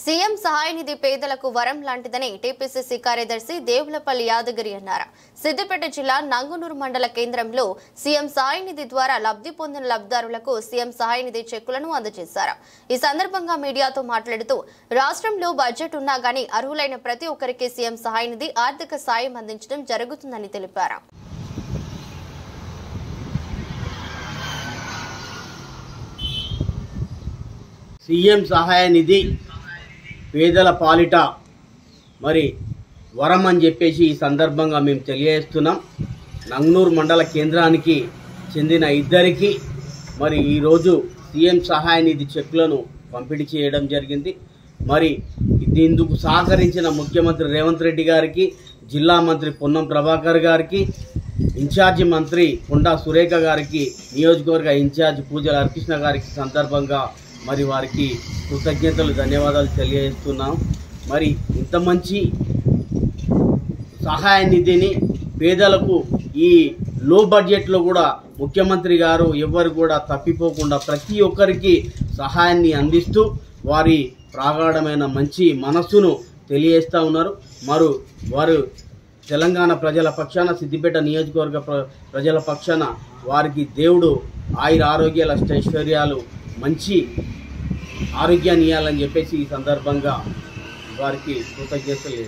CM సహాయ నిధి పేదలకు వరం లాంటిదని టీపీసీసీ కార్యదర్శి దేవులపల్లి యాదగిరి అన్నారు. సిద్దిపేట జిల్లా నంగునూరు మండల కేంద్రంలో సీఎం సహాయ నిధి ద్వారా లబ్ధి పొందిన లబ్ధిదారులకు సీఎం సహాయ నిధి చెక్కులను అందజేశారు. ఈ సందర్భంగా మీడియాతో మాట్లాడుతూ రాష్ట్రంలో బడ్జెట్ ఉన్నా గానీ అర్హులైన ప్రతి ఒక్కరికి సీఎం సహాయ నిధి ఆర్థిక సాయం అందించడం జరుగుతుందని తెలిపారు. సీఎం సహాయ నిధి పేదల పాలిట మరి వరం అని చెప్పేసి ఈ సందర్భంగా మేము తెలియజేస్తున్నాం. నంగునూరు మండల కేంద్రానికి చెందిన ఇద్దరికి మరి ఈరోజు సీఎం సహాయ నిధి చెక్కులను పంపిణీ చేయడం జరిగింది. మరి ఇందుకు సహకరించిన ముఖ్యమంత్రి రేవంత్ రెడ్డి గారికి, జిల్లా మంత్రి పొన్నం ప్రభాకర్ గారికి, ఇన్ఛార్జి మంత్రి కొండా సురేఖ గారికి, నియోజకవర్గ ఇన్ఛార్జి పూజల హరికృష్ణ గారికి సందర్భంగా మరి వారికి కృతజ్ఞతలు, ధన్యవాదాలు తెలియజేస్తున్నాం. మరి ఇంత మంచి సహాయ నిధిని పేదలకు ఈ లో బడ్జెట్లో కూడా ముఖ్యమంత్రి గారు ఎవరు కూడా తప్పిపోకుండా ప్రతి ఒక్కరికి సహాయాన్ని అందిస్తూ వారి ప్రాగాఢమైన మంచి మనస్సును తెలియజేస్తూ ఉన్నారు. వారు తెలంగాణ ప్రజల పక్షాన, సిద్దిపేట నియోజకవర్గ ప్రజల పక్షాన వారికి దేవుడు ఆయుర ఆరోగ్యాల ఐశ్వర్యాలు, మంచి ఆరోగ్యాన్ని ఇవ్వాలని చెప్పేసి ఈ సందర్భంగా వారికి కృతజ్ఞతలు